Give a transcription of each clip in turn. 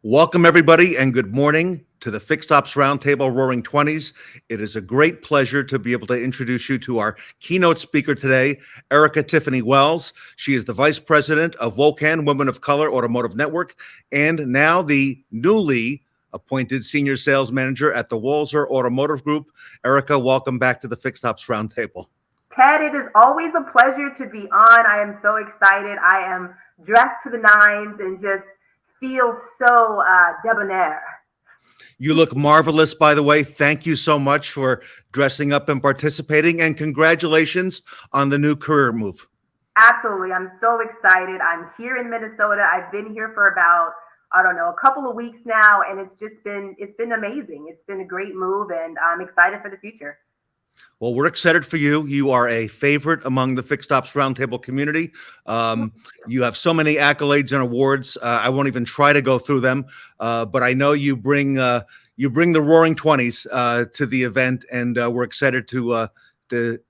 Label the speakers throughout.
Speaker 1: Welcome, everybody, and good morning to the Fixed Ops Roundtable Roaring Twenties. It is a great pleasure to be able to introduce you to our keynote speaker today, Erikka Tiffani Wells. She is the Vice President of WOCAN, Women of Color Automotive Network, and now the newly appointed Senior Sales Manager at the Walzer Automotive Group. Erikka, welcome back to the Fixed Ops Roundtable.
Speaker 2: Ted, it is always a pleasure to be on. I am so excited. I am dressed to the nines and just feel so debonair.
Speaker 1: You look marvelous, by the way. Thank you so much for dressing up and participating, and congratulations on the new career move.
Speaker 2: Absolutely. I'm so excited. I'm here in Minnesota. I've been here for about, I don't know, a couple of weeks now, and it's been amazing. It's been a great move, and I'm excited for the future.
Speaker 1: Well, we're excited for you. You are a favorite among the Fixed Ops Roundtable community. You have so many accolades and awards. I won't even try to go through them, but I know you bring the Roaring Twenties to the event, and we're excited to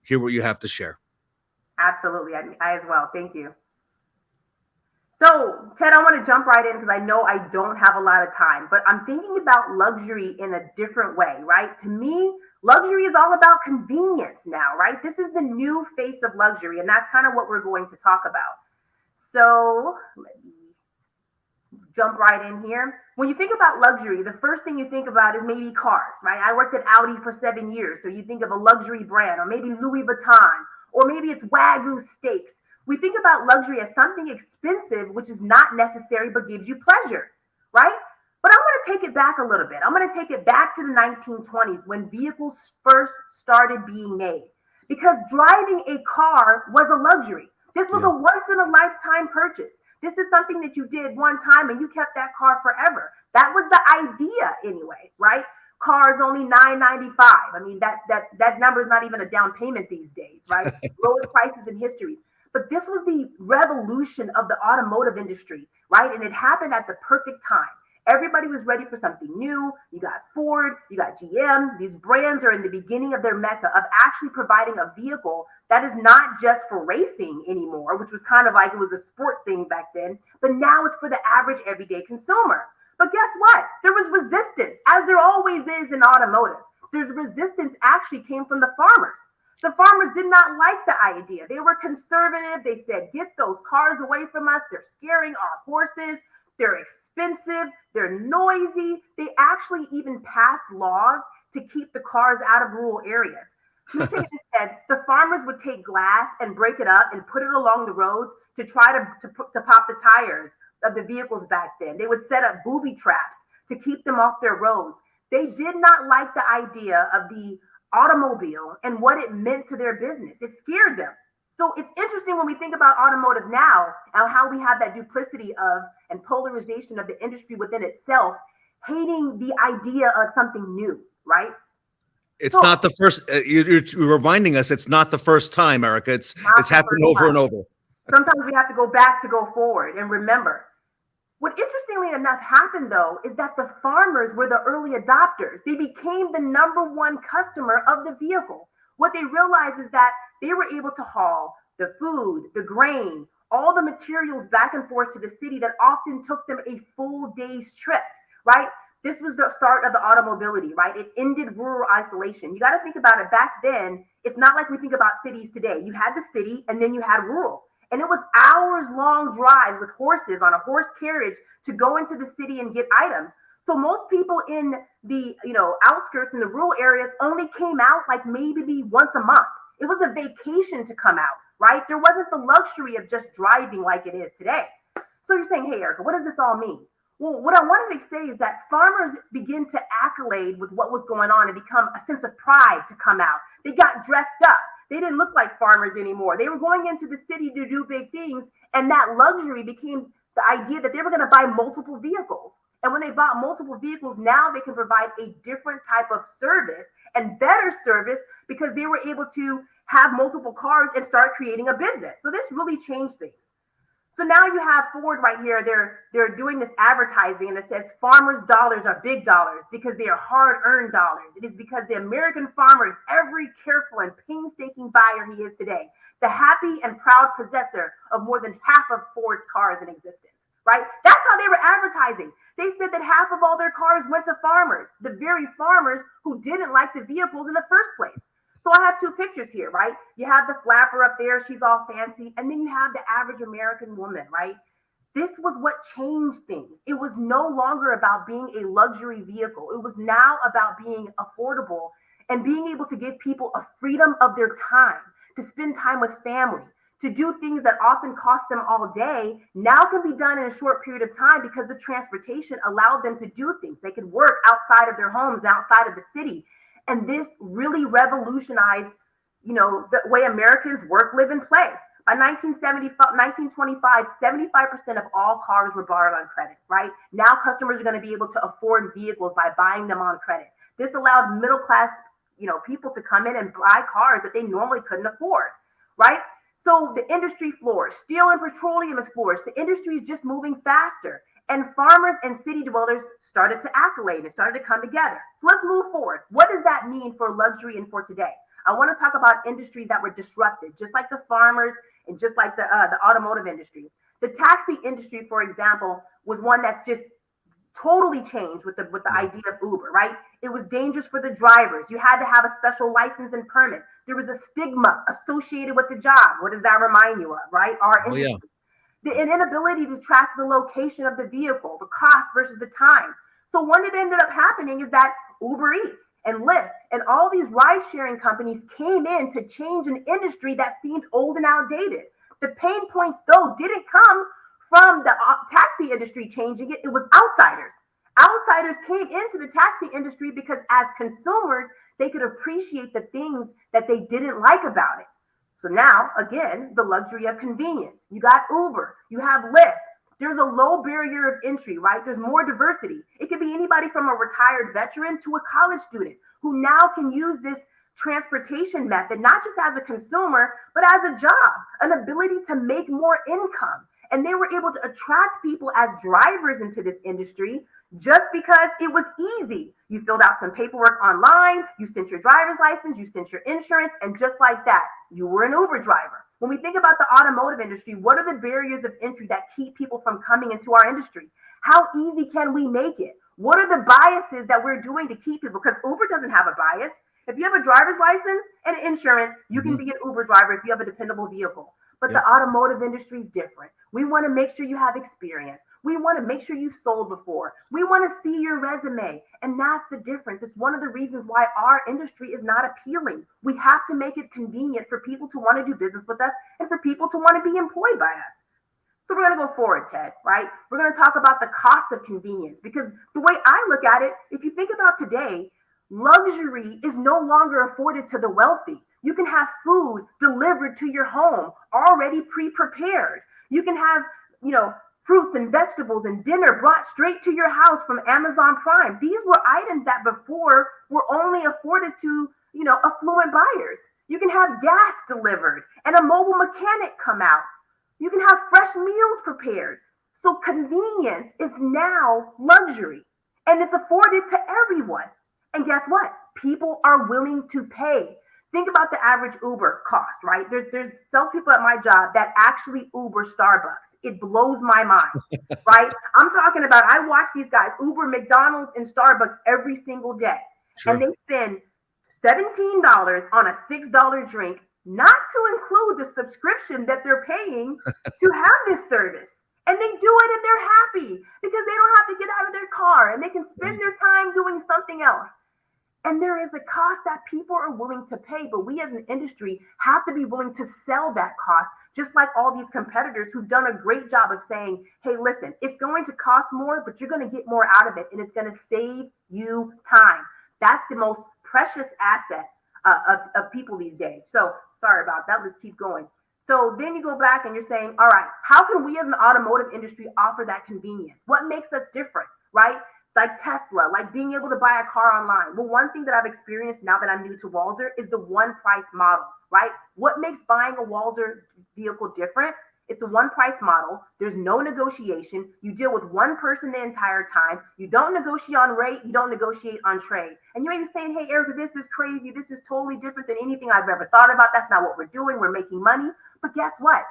Speaker 1: hear what you have to share.
Speaker 2: Absolutely. I as well. Thank you. So, Ted, I want to jump right in because I know I don't have a lot of time, but I'm thinking about luxury in a different way, right? To me, luxury is all about convenience now, right? This is the new face of luxury, and that's kind of what we're going to talk about. So, let me jump right in here. When you think about luxury, the first thing you think about is maybe cars, right? I worked at Audi for 7 years, so you think of a luxury brand, or maybe Louis Vuitton, or maybe it's Wagyu steaks. We think about luxury as something expensive, which is not necessary, but gives you pleasure, right? But I'm going to take it back a little bit. I'm going to take it back to the 1920s when vehicles first started being made, because driving a car was a luxury. This was a once in a lifetime purchase. This is something that you did one time and you kept that car forever. That was the idea anyway, right? Cars only $995. I mean, that number is not even a down payment these days, right? Lowest prices in history. But this was the revolution of the automotive industry, right? And it happened at the perfect time. Everybody was ready for something new. You got Ford, you got GM. These brands are in the beginning of their mecca of actually providing a vehicle that is not just for racing anymore, which was kind of like it was a sport thing back then, but now it's for the average everyday consumer. But guess what? There was resistance, as there always is in automotive. There's resistance actually came from the farmers. The farmers did not like the idea. They were conservative. They said, get those cars away from us. They're scaring our horses. They're expensive. They're noisy. They actually even passed laws to keep the cars out of rural areas. Let me tell you this, Ted. The farmers would take glass and break it up and put it along the roads to try to pop the tires of the vehicles back then. They would set up booby traps to keep them off their roads. They did not like the idea of the automobile and what it meant to their business. It scared them. So it's interesting when we think about automotive now and how we have that duplicity of and polarization of the industry within itself, hating the idea of something new, right?
Speaker 1: It's not the first. You're reminding us it's not the first time, Erikka. It's happened over and over.
Speaker 2: Sometimes we have to go back to go forward and remember. What interestingly enough happened, though, is that the farmers were the early adopters. They became the number one customer of the vehicle. What they realized is that they were able to haul the food, the grain, all the materials back and forth to the city that often took them a full day's trip, right? This was the start of the automobility, right? It ended rural isolation. You got to think about it back then. It's not like we think about cities today. You had the city and then you had rural. And it was hours long drives with horses on a horse carriage to go into the city and get items. So most people in the outskirts in the rural areas only came out like maybe once a month. It was a vacation to come out, right? There wasn't the luxury of just driving like it is today. So you're saying, hey, Erikka, what does this all mean? Well, what I wanted to say is that farmers begin to accolade with what was going on and become a sense of pride to come out. They got dressed up. They didn't look like farmers anymore. They were going into the city to do big things. And that luxury became the idea that they were going to buy multiple vehicles. And when they bought multiple vehicles, now they can provide a different type of service and better service because they were able to have multiple cars and start creating a business. So this really changed things. So now you have Ford right here. They're doing this advertising and it says farmers' dollars are big dollars because they are hard-earned dollars. It is because the American farmer is every careful and painstaking buyer he is today, the happy and proud possessor of more than half of Ford's cars in existence. right? That's how they were advertising. They said that half of all their cars went to farmers, the very farmers who didn't like the vehicles in the first place. So I have two pictures here, right? You have the flapper up there, she's all fancy, and then you have the average American woman, right? This was what changed things. It was no longer about being a luxury vehicle. It was now about being affordable and being able to give people a freedom of their time to spend time with family, to do things that often cost them all day, now can be done in a short period of time because the transportation allowed them to do things. They could work outside of their homes, outside of the city. And this really revolutionized, the way Americans work, live, and play. By 1925, 75% of all cars were borrowed on credit, right? Now customers are going to be able to afford vehicles by buying them on credit. This allowed middle class, people to come in and buy cars that they normally couldn't afford, right? So the industry flourished. Steel and petroleum has flourished. The industry is just moving faster. And farmers and city dwellers started to accolade and started to come together. So let's move forward. What does that mean for luxury and for today? I want to talk about industries that were disrupted, just like the farmers and just like the automotive industry. The taxi industry, for example, was one that's just totally changed with the idea of Uber, right? It was dangerous for the drivers. You had to have a special license and permit. There was a stigma associated with the job. What does that remind you of, right? Our industry. The inability to track the location of the vehicle, the cost versus the time. So what it ended up happening is that Uber Eats and Lyft and all these ride-sharing companies came in to change an industry that seemed old and outdated. The pain points, though, didn't come from the taxi industry changing it. It was outsiders. Outsiders came into the taxi industry because as consumers, they could appreciate the things that they didn't like about it. So now, again, the luxury of convenience. You got Uber, you have Lyft. There's a low barrier of entry, right? There's more diversity. It could be anybody from a retired veteran to a college student who now can use this transportation method, not just as a consumer, but as a job, an ability to make more income. And they were able to attract people as drivers into this industry just because it was easy. You filled out some paperwork online, you sent your driver's license, you sent your insurance, and just like that, you were an Uber driver. When we think about the automotive industry, what are the barriers of entry that keep people from coming into our industry? How easy can we make it? What are the biases that we're doing to keep people? Because Uber doesn't have a bias. If you have a driver's license and insurance, you can be an Uber driver if you have a dependable vehicle. But the automotive industry is different. We want to make sure you have experience. We want to make sure you've sold before. We want to see your resume. And that's the difference. It's one of the reasons why our industry is not appealing. We have to make it convenient for people to want to do business with us and for people to want to be employed by us. So we're going to go forward, Ted, right? We're going to talk about the cost of convenience because the way I look at it, if you think about today, luxury is no longer afforded to the wealthy. You can have food delivered to your home, already pre-prepared. You can have, fruits and vegetables and dinner brought straight to your house from Amazon Prime. These were items that before were only afforded to, affluent buyers. You can have gas delivered and a mobile mechanic come out. You can have fresh meals prepared. So convenience is now luxury and it's afforded to everyone. And guess what? People are willing to pay. Think about the average Uber cost, right? There's salespeople at my job that actually Uber Starbucks. It blows my mind, right? I'm talking about, I watch these guys Uber McDonald's and Starbucks every single day. Sure. And they spend $17 on a $6 drink, not to include the subscription that they're paying to have this service. And they do it and they're happy because they don't have to get out of their car and they can spend their time doing something else. And there is a cost that people are willing to pay, but we as an industry have to be willing to sell that cost, just like all these competitors who've done a great job of saying, hey, listen, it's going to cost more, but you're going to get more out of it, and it's going to save you time. That's the most precious asset of people these days. So sorry about that. Let's keep going. So then you go back and you're saying, all right, how can we as an automotive industry offer that convenience? What makes us different, right? Like Tesla, like being able to buy a car online. Well, one thing that I've experienced now that I'm new to Walzer is the one price model, right? What makes buying a Walzer vehicle different? It's a one price model. There's no negotiation. You deal with one person the entire time. You don't negotiate on rate. You don't negotiate on trade. And you may be saying, hey, Erikka, this is crazy. This is totally different than anything I've ever thought about. That's not what we're doing. We're making money. But guess what?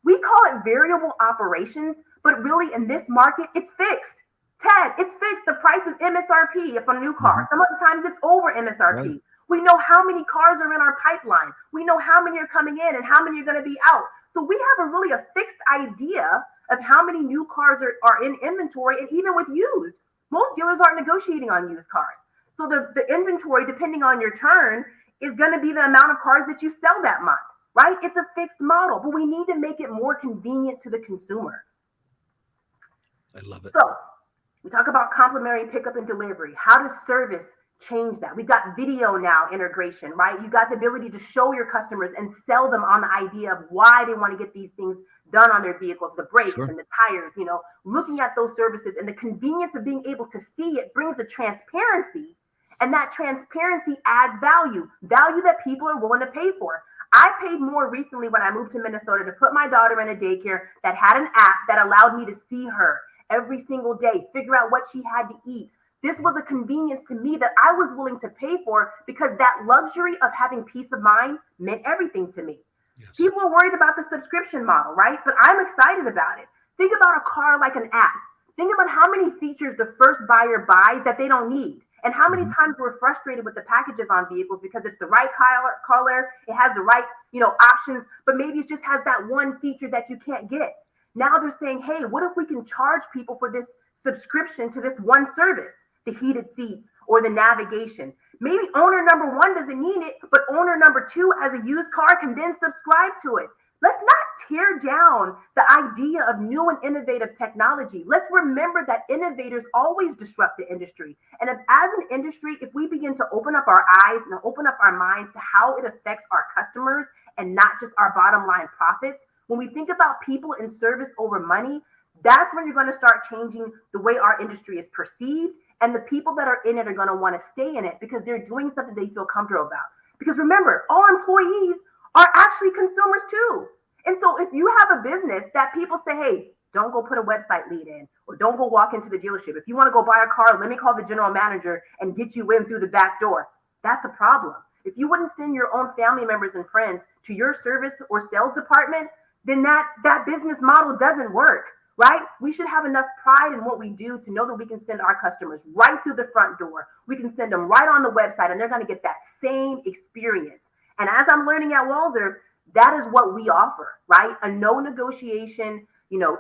Speaker 2: We call it variable operations, But really, in this market, it's fixed. Ted, it's fixed. The price is MSRP if on a new car. Some other times it's over MSRP. Right. We know how many cars are in our pipeline. We know how many are coming in and how many are going to be out. So we have a fixed idea of how many new cars are in inventory, and even with used. Most dealers aren't negotiating on used cars. So the inventory, depending on your turn, is going to be the amount of cars that you sell that month, right? It's a fixed model, but we need to make it more convenient to the consumer.
Speaker 1: I love it.
Speaker 2: So we talk about complimentary pickup and delivery. How does service change that? We've got video now integration, right? You got the ability to show your customers and sell them on the idea of why they want to get these things done on their vehicles, the brakes and the tires, looking at those services and the convenience of being able to see it brings a transparency, and that transparency adds value that people are willing to pay for. I paid more recently when I moved to Minnesota to put my daughter in a daycare that had an app that allowed me to see her every single day, figure out what she had to eat. This was a convenience to me that I was willing to pay for because that luxury of having peace of mind meant everything to me. Yes. People are worried about the subscription model, right? But I'm excited about it. Think about a car like an app. Think about how many features the first buyer buys that they don't need. And how many times we're frustrated with the packages on vehicles because it's the right color, it has the right, options, but maybe it just has that one feature that you can't get. Now they're saying, hey, what if we can charge people for this subscription to this one service, the heated seats or the navigation? Maybe owner number one doesn't need it, but owner number two as a used car can then subscribe to it. Let's not tear down the idea of new and innovative technology. Let's remember that innovators always disrupt the industry. And as an industry, if we begin to open up our eyes and open up our minds to how it affects our customers and not just our bottom line profits, when we think about people and service over money, that's when you're going to start changing the way our industry is perceived. And the people that are in it are going to want to stay in it because they're doing something they feel comfortable about. Because remember, all employees are actually consumers too. And so if you have a business that people say, hey, don't go put a website lead in or don't go walk into the dealership. If you want to go buy a car, let me call the general manager and get you in through the back door. That's a problem. If you wouldn't send your own family members and friends to your service or sales department, then that business model doesn't work, right? We should have enough pride in what we do to know that we can send our customers right through the front door. We can send them right on the website and they're going to get that same experience. And as I'm learning at Walzer, that is what we offer, right? A no negotiation,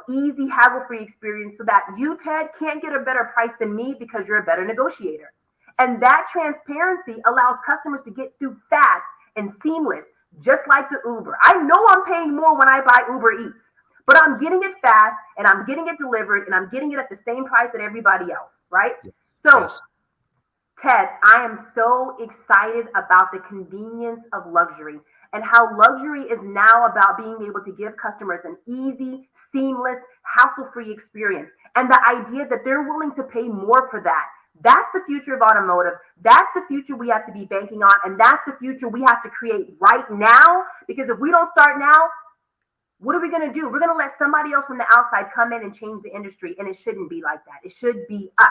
Speaker 2: easy haggle-free experience so that you, Ted, can't get a better price than me because you're a better negotiator. And that transparency allows customers to get through fast and seamless, just like the Uber. I know I'm paying more when I buy Uber Eats, but I'm getting it fast and I'm getting it delivered and I'm getting it at the same price that everybody else, right? So, yes. Ted, I am so excited about the convenience of luxury and how luxury is now about being able to give customers an easy, seamless, hassle-free experience. And the idea that they're willing to pay more for that. That's the future of automotive. That's the future we have to be banking on. And that's the future we have to create right now. Because if we don't start now, what are we going to do? We're going to let somebody else from the outside come in and change the industry. And it shouldn't be like that. It should be us.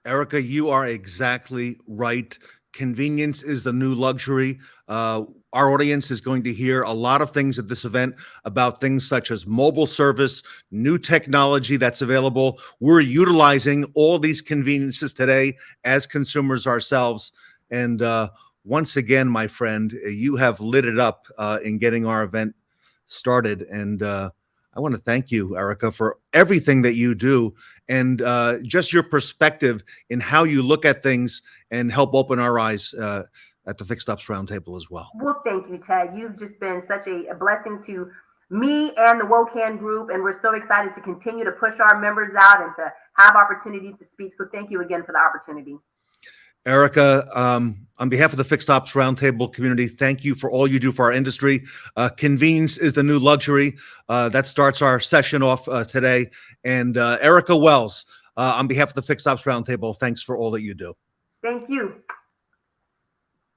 Speaker 1: Erikka, you are exactly right. Convenience is the new luxury. Our audience is going to hear a lot of things at this event about things such as mobile service, new technology that's available. We're utilizing all these conveniences today as consumers ourselves. And once again, my friend, you have lit it up in getting our event started. And I want to thank you, Erikka, for everything that you do and just your perspective in how you look at things and help open our eyes at the Fixed Ops Roundtable as well.
Speaker 2: Well, thank you, Ted. You've just been such a blessing to me and the WOCAN group, and we're so excited to continue to push our members out and to have opportunities to speak. So thank you again for the opportunity.
Speaker 1: Erikka, on behalf of the Fixed Ops Roundtable community, thank you for all you do for our industry. Convenience is the new luxury. That starts our session off today. And Erikka Wells, on behalf of the Fixed Ops Roundtable, thanks for all that you do.
Speaker 2: Thank you.